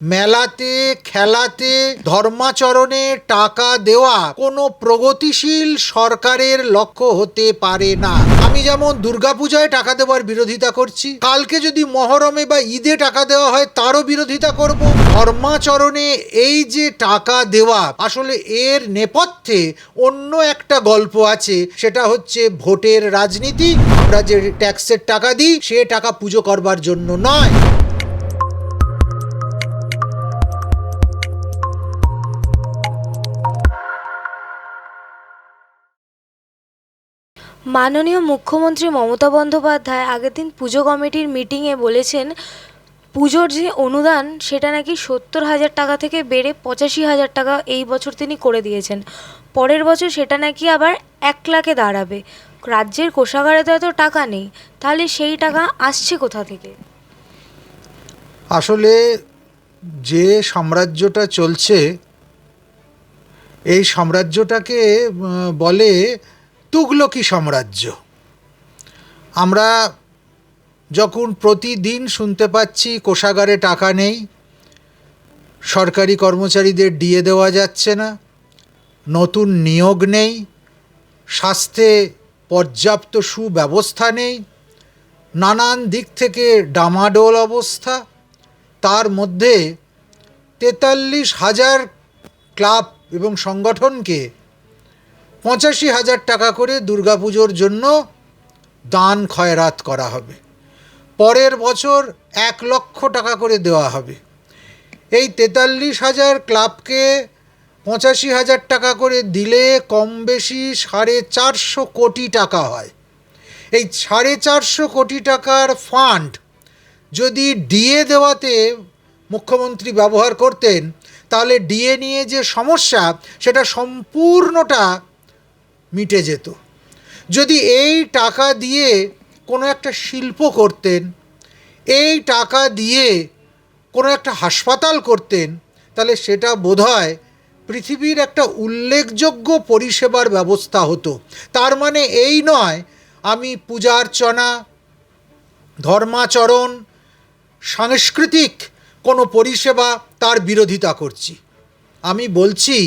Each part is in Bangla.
মেলাতে খেলাতে ধর্মাচরণে টাকা দেওয়া কোনো প্রগতিশীল সরকারের লক্ষ্য হতে পারে না। আমি যেমন দুর্গাপূজায় টাকা দেওয়ার বিরোধিতা করছি, কালকে যদি মহরমে বা ঈদে টাকা দেওয়া হয় তারও বিরোধিতা করব। ধর্মাচরণে এই যে টাকা দেওয়া, আসলে এর নেপথ্যে অন্য একটা গল্প আছে, সেটা হচ্ছে ভোটের রাজনীতি। আমরা যে ট্যাক্সের টাকা দিই সে টাকা পুজো করবার জন্য নয়। মাননীয় মুখ্যমন্ত্রী মমতা বন্দ্যোপাধ্যায় আগের দিন পুজো কমিটির মিটিংয়ে বলেছেন, পুজোর যে অনুদান সেটা নাকি 70,000 টাকা থেকে বেড়ে 85,000 টাকা এই বছর তিনি করে দিয়েছেন। পরের বছর সেটা নাকি আবার 1 লাখে দাঁড়াবে। রাজ্যের কোষাগারে তো এত টাকা নেই, তাহলে সেই টাকা আসছে কোথা থেকে? আসলে যে সাম্রাজ্যটা চলছে, এই সাম্রাজ্যটাকে বলে তুগলকি সাম্রাজ্য। আমরা যখন প্রতিদিন শুনতে পাচ্ছি কোষাগারে টাকা নেই, সরকারি কর্মচারীদের ডিএ দেওয়া যাচ্ছে না, নতুন নিয়োগ নেই, স্বাস্থ্যে পর্যাপ্ত সুব্যবস্থা নেই, নানান দিক থেকে ডামাডোল অবস্থা, তার মধ্যে 43,000 ক্লাব এবং সংগঠনকে 85,000 টাকা করে দুর্গাপুজোর জন্য দান খয়রাত করা হবে। পরের বছর 1 লক্ষ টাকা করে দেওয়া হবে। এই 43,000 ক্লাবকে 85,000 টাকা করে দিলে কম বেশি 450 কোটি টাকা হয়। এই 450 কোটি টাকার ফান্ড যদি ডিএ দেওয়াতে মুখ্যমন্ত্রী ব্যবহার করতেন, তাহলে ডিএ নিয়ে যে সমস্যা সেটা সম্পূর্ণটা মিটে যেত। যদি এই টাকা দিয়ে কোনো একটা শিল্প করতেন, এই টাকা দিয়ে কোনো একটা হাসপাতাল করতেন, তাহলে সেটা বোধহয় পৃথিবীর একটা উল্লেখযোগ্য পরিষেবার ব্যবস্থা হতো। তার মানে এই নয় আমি পূজার্চনা, ধর্মাচরণ, সাংস্কৃতিক কোনো পরিষেবা তার বিরোধিতা করছি। আমি বলছি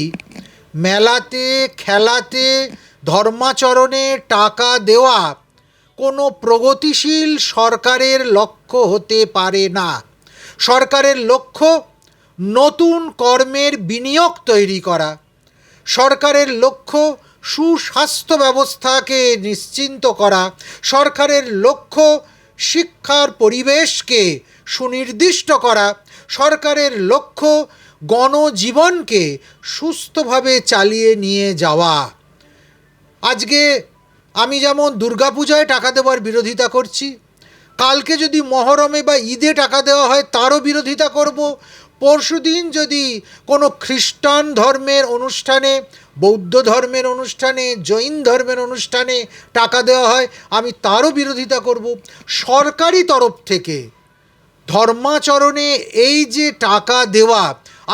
মেলাতে খেলাতে ধর্মাচরণে টাকা দেওয়া কোনো প্রগতিশীল সরকারের লক্ষ্য হতে পারে না। সরকারের লক্ষ্য নতুন কর্মের বিনিয়োগ তৈরি করা, সরকারের লক্ষ্য সুস্বাস্থ্য ব্যবস্থাকে নিশ্চিন্ত করা, সরকারের লক্ষ্য শিক্ষার পরিবেশকে সুনির্দিষ্ট করা, সরকারের লক্ষ্য গণজীবনকে সুস্থভাবে চালিয়ে নিয়ে যাওয়া। আজকে আমি যেমন দুর্গাপূজায় টাকা দেওয়ার বিরোধিতা করছি, কালকে যদি মহরমে বা ঈদে টাকা দেওয়া হয় তারও বিরোধিতা করব। পরশুদিন যদি কোনো খ্রিস্টান ধর্মের অনুষ্ঠানে, বৌদ্ধ ধর্মের অনুষ্ঠানে, জৈন ধর্মের অনুষ্ঠানে টাকা দেওয়া হয় আমি তারও বিরোধিতা করব। সরকারি তরফ থেকে ধর্মাচরণে এই যে টাকা দেওয়া,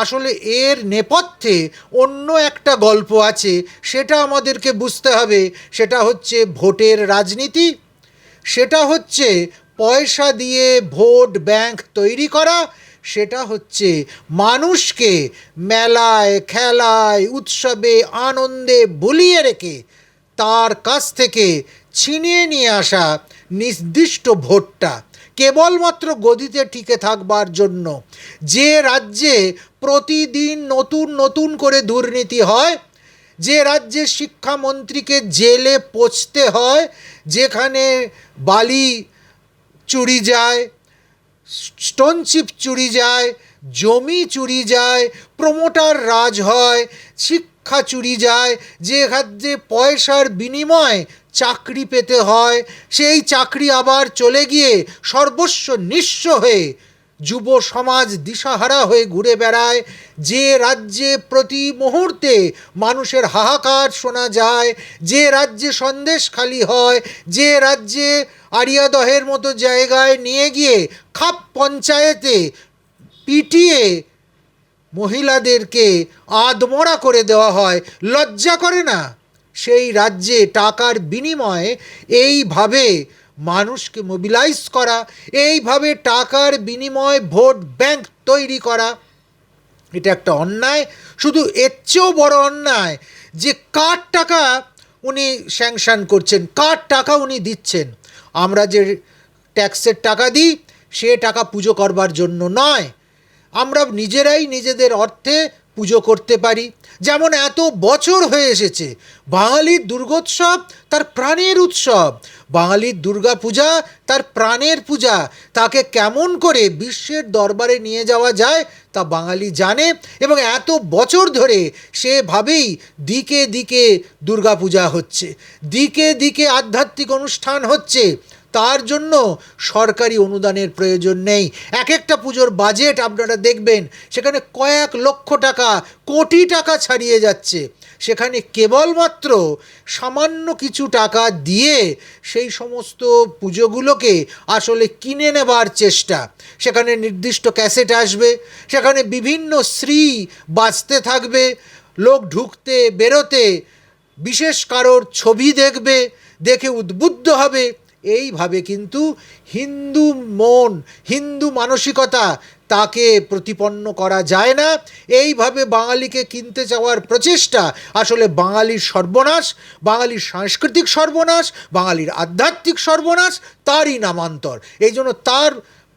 আসলে এর নেপথ্যে অন্য একটা গল্প আছে, সেটা আমাদেরকে বুঝতে হবে। সেটা হচ্ছে ভোটের রাজনীতি, সেটা হচ্ছে পয়সা দিয়ে ভোট ব্যাংক তৈরি করা, সেটা হচ্ছে মানুষকে মেলায় খেলায় উৎসবে আনন্দে ভুলিয়ে রেখে তার কাছ থেকে ছিনিয়ে নিয়ে আসা নির্দিষ্ট ভোটটা কেবলমাত্র গদিতে টিকে থাকবার জন্য। যে রাজ্যে প্রতিদিন নতুন নতুন করে দুর্নীতি হয়, যে রাজ্যে শিক্ষামন্ত্রীকে জেলে পচতে হয়, যেখানে বালি চুরি যায়, স্টোনচিপ চুরি যায়, জমি চুরি যায়, প্রমোটার রাজ হয়, শিক্ষা চুরি যায়, যে রাজ্যে পয়সার বিনিময়ে চাকরি পেতে হয়, সেই চাকরি আবার চলে গিয়ে সর্বস্ব নিঃস্ব হয়ে যুব সমাজ দিশাহারা হয়ে ঘুরে বেড়ায়, যে রাজ্যে প্রতি মুহূর্তে মানুষের হাহাকার শোনা যায়, যে রাজ্যে সন্দেশখালি হয়, যে রাজ্যে আড়িয়াদহের মতো জায়গায় নিয়ে গিয়ে খাপ পঞ্চায়েতে পিটিয়ে মহিলাদেরকে আধমরা করে দেওয়া হয়, লজ্জা করে না? সেই রাজ্যে টাকার বিনিময়ে এইভাবে মানুষকে মোবিলাইজ করা, এইভাবে টাকার বিনিময়ে ভোট ব্যাংক তৈরি করা, এটা একটা অন্যায়। শুধু এর চেয়েও বড় অন্যায় যে কার টাকা উনি স্যাংশন করছেন, কার টাকা উনি দিচ্ছেন। আমরা যে ট্যাক্সের টাকা দিই সে টাকা পুজো করবার জন্য নয়, আমরা নিজেরাই নিজেদের অর্থে পুজো করতে পারি। যেমন এত বছর হয়ে এসেছে বাঙালির দুর্গোৎসব তার প্রাণের উৎসব, বাঙালির দুর্গা পূজা তার প্রাণের পূজা। তাকে কেমন করে বিশ্বের দরবারে নিয়ে যাওয়া যায় তা বাঙালি জানে, এবং এত বছর ধরে সেভাবেই দিকে দিকে দুর্গা পূজা হচ্ছে, দিকে দিকে আধ্যাত্মিক অনুষ্ঠান হচ্ছে। তার জন্য সরকারি অনুদানের প্রয়োজন নেই। এক একটা পুজোর বাজেট আপনারা দেখবেন সেখানে কয়েক লক্ষ টাকা, কোটি টাকা ছাড়িয়ে যাচ্ছে। সেখানে কেবলমাত্র সামান্য কিছু টাকা দিয়ে সেই সমস্ত পুজোগুলোকে আসলে কিনে নেবার চেষ্টা। সেখানে নির্দিষ্ট ক্যাসেট আসবে, সেখানে বিভিন্ন শ্রী বাজতে থাকবে, লোক ঢুকতে বেরোতে বিশেষ কারোর ছবি দেখবে, দেখে উদ্বুদ্ধ হবে। এইভাবে কিন্তু হিন্দু মন, হিন্দু মানসিকতা তাকে প্রতিপন্ন করা যায় না। এইভাবে বাঙালিকে কিনতে চাওয়ার প্রচেষ্টা আসলে বাঙালির সর্বনাশ, বাঙালির সাংস্কৃতিক সর্বনাশ, বাঙালির আধ্যাত্মিক সর্বনাশ, তারই নামান্তর। এই জন্য তার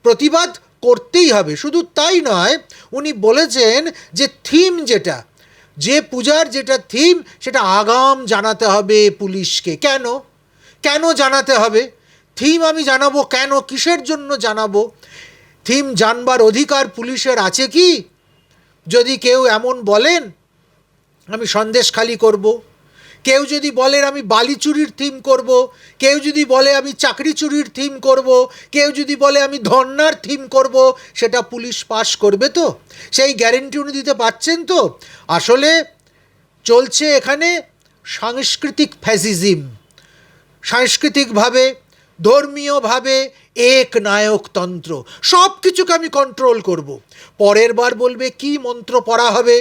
প্রতিবাদ করতেই হবে। শুধু তাই নয়, উনি বলেছেন যে থিম যেটা, যে পূজার যেটা থিম সেটা আগাম জানাতে হবে পুলিশকে। কেন কেন জানাতে হবে? থিম আমি জানাবো কেন? কিসের জন্য জানাবো? থিম জানবার অধিকার পুলিশের আছে কি? যদি কেউ এমন বলেন আমি সন্দেশখালি করব, কেউ যদি বলেন আমি বালি চুরির থিম করব, কেউ যদি বলে আমি চাকরি চুরির থিম করব, কেউ যদি বলে আমি ধর্নার থিম করব, সেটা পুলিশ পাস করবে তো? সেই গ্যারেন্টি উনি দিতে পারছেন তো? আসলে চলছে এখানে সাংস্কৃতিক ফ্যাসিজম। সাংস্কৃতিকভাবে, ধর্মীয়ভাবে এক নায়কতন্ত্র। সব কিছুকে আমি কন্ট্রোল করব। পরের বার বলবে কি মন্ত্র পড়া হবে,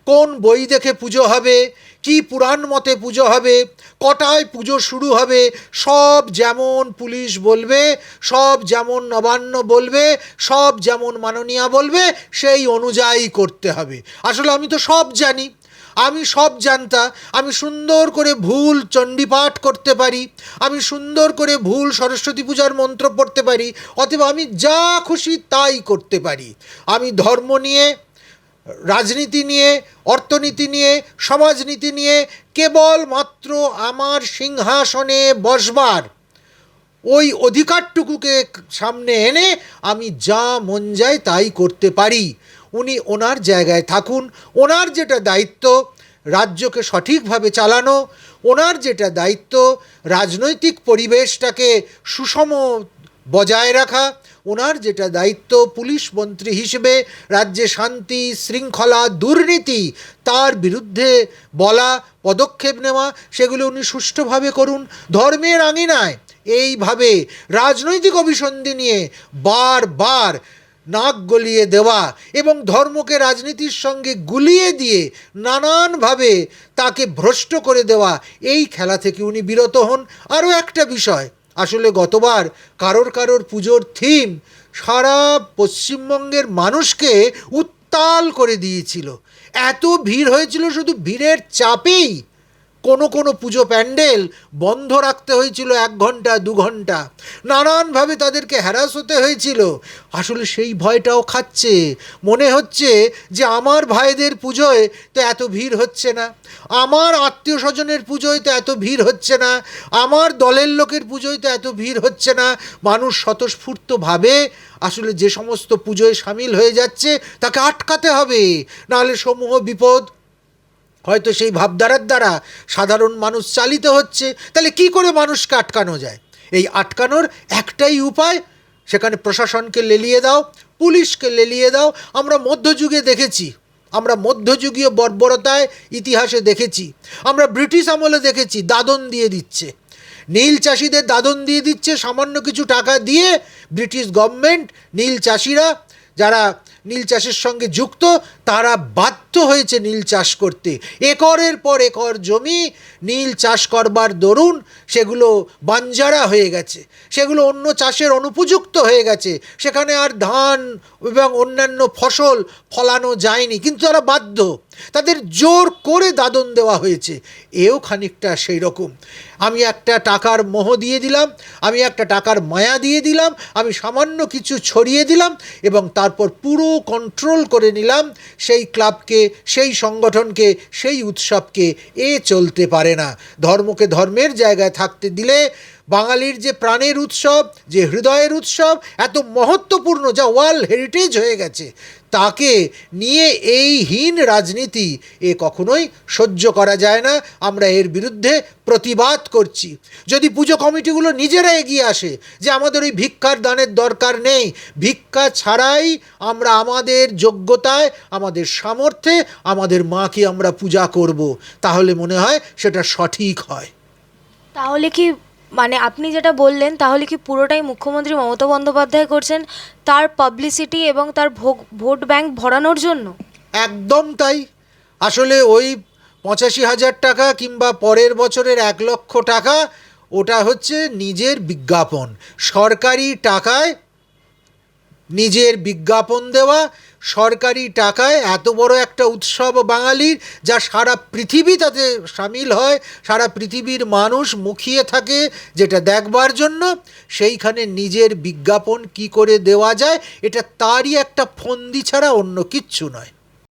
কোন বই দেখে পুজো হবে, কি পুরাণ মতে পুজো হবে, কটায় পুজো শুরু হবে, সব যেমন পুলিশ বলবে, সব যেমন নবান্ন বলবে, সব যেমন মাননীয়া বলবে, সেই অনুযায়ী করতে হবে। আসলে আমি তো সব জানি, আমি সব জানতা, আমি সুন্দর করে ভুল চণ্ডীপাঠ করতে পারি, আমি সুন্দর করে ভুল সরস্বতী পূজার মন্ত্র পড়তে পারি, অতএব আমি যা খুশি তাই করতে পারি। আমি ধর্ম নিয়ে, রাজনীতি নিয়ে, অর্থনীতি নিয়ে, সমাজনীতি নিয়ে কেবলমাত্র আমার সিংহাসনে বসবার ওই অধিকারটুকুকে সামনে এনে আমি যা মন যায় তাই করতে পারি। উনি ওনার জায়গায় থাকুন, ওনার যেটা দায়িত্ব রাজ্যকে সঠিকভাবে চালানো, ওনার যেটা দায়িত্ব রাজনৈতিক পরিবেশটাকে সুষম বজায় রাখা, ওনার যেটা দায়িত্ব পুলিশ মন্ত্রী হিসেবে রাজ্যে শান্তি শৃঙ্খলা দুর্নীতি তার বিরুদ্ধে বলা, পদক্ষেপ নেওয়া, সেগুলো উনি সুষ্ঠুভাবে করুন। ধর্মের আঙিনায় এইভাবে রাজনৈতিক অভিসন্ধি নিয়ে বারবার নাক গলিয়ে দেওয়া এবং ধর্মকে রাজনীতির সঙ্গে গুলিয়ে দিয়ে নানানভাবে তাকে ভ্রষ্ট করে দেওয়া, এই খেলা থেকে উনি বিরত হন। আরও একটা বিষয়, আসলে গতবার কারোর পুজোর থিম সারা পশ্চিমবঙ্গের মানুষকে উত্তাল করে দিয়েছিল। এত ভিড় হয়েছিল, শুধু ভিড়ের চাপেই কোনো পুজো প্যান্ডেল বন্ধ রাখতে হয়েছিল 1 ঘন্টা 2 ঘন্টা, নানানভাবে তাদেরকে হ্যারাস হতে হয়েছিল। আসলে সেই ভয়টাও খাচ্ছে। মনে হচ্ছে যে আমার ভাইদের পুজোয় তো এত ভিড় হচ্ছে না, আমার আত্মীয় স্বজনের পুজোয় তো এত ভিড় হচ্ছে না, আমার দলের লোকের পুজোয় তো এত ভিড় হচ্ছে না। মানুষ স্বতঃস্ফূর্তভাবে আসলে যে সমস্ত পুজোয় সামিল হয়ে যাচ্ছে তাকে আটকাতে হবে, নাহলে সমূহ বিপদ। হয়তো সেই ভাবধারার দ্বারা সাধারণ মানুষ চালিত হচ্ছে। তাহলে কি করে মানুষকে আটকানো যায়? এই আটকানোর একটাই উপায়, সেখানে প্রশাসনকে লেলিয়ে দাও, পুলিশকে লেলিয়ে দাও। আমরা মধ্যযুগে দেখেছি, আমরা মধ্যযুগীয় বর্বরতায় ইতিহাসে দেখেছি, আমরা ব্রিটিশ আমলে দেখেছি দাদন দিয়ে দিচ্ছে, নীল চাষিদের দাদন দিয়ে দিচ্ছে। সামান্য কিছু টাকা দিয়ে ব্রিটিশ গভর্নমেন্ট নীল চাষিরা যারা নীল চাষের সঙ্গে যুক্ত তারা বাধ্য বাধ্য হয়েছে নীল চাষ করতে। একরের পর একর জমি নীল চাষ করবার দরুন সেগুলো বাঞ্জারা হয়ে গেছে, সেগুলো অন্য চাষের অনুপযুক্ত হয়ে গেছে, সেখানে আর ধান এবং অন্যান্য ফসল ফলানো যায়নি, কিন্তু তারা বাধ্য, তাদের জোর করে দাদন দেওয়া হয়েছে। এও খানিকটা সেই রকম। আমি একটা টাকার মোহ দিয়ে দিলাম, আমি একটা টাকার মায়া দিয়ে দিলাম, আমি সামান্য কিছু ছড়িয়ে দিলাম এবং তারপর পুরো কন্ট্রোল করে নিলাম সেই ক্লাবকে, সেই সংগঠনকে, সেই উৎসবকে। এ চলতে পারে না। ধর্মকে ধর্মের জায়গায় থাকতে দিলে বাঙালির যে প্রাণের উৎসব, যে হৃদয়ের উৎসব, এত মহত্বপূর্ণ, যা ওয়ার্ল্ড হেরিটেজ হয়ে গেছে, তাকে নিয়ে এই হীন রাজনীতি এ কখনোই সহ্য করা যায় না। আমরা এর বিরুদ্ধে প্রতিবাদ করছি। যদি পুজো কমিটিগুলো নিজেরা এগিয়ে আসে যে আমাদের ওই ভিক্ষার দানের দরকার নেই, ভিক্ষা ছাড়াই আমরা আমাদের যোগ্যতায়, আমাদের সামর্থ্যে আমাদের মাকে আমরা পূজা করব, তাহলে মনে হয় সেটা সঠিক হয়। তাহলে কি মানে আপনি যেটা বললেন, তাহলে কি পুরোটাই মুখ্যমন্ত্রী মমতা বন্দ্যোপাধ্যায় করছেন তার পাবলিসিটি এবং তার ভোট ব্যাংক ভরানোর জন্য? একদম তাই। আসলে ওই 85,000 টাকা কিংবা পরের বছরের 1,00,000 টাকা, ওটা হচ্ছে নিজের বিজ্ঞাপন। সরকারি টাকায় নিজের বিজ্ঞাপন দেওয়া, সরকারি টাকায় এত বড় একটা উৎসব বাঙালির, যা সারা পৃথিবী তাতে সামিল হয়, সারা পৃথিবীর মানুষ মুখিয়ে থাকে যেটা দেখবার জন্য, সেইখানে নিজের বিজ্ঞাপন কি করে দেওয়া যায়, এটা তারই একটা ফন্দি ছাড়া অন্য কিচ্ছু নয়।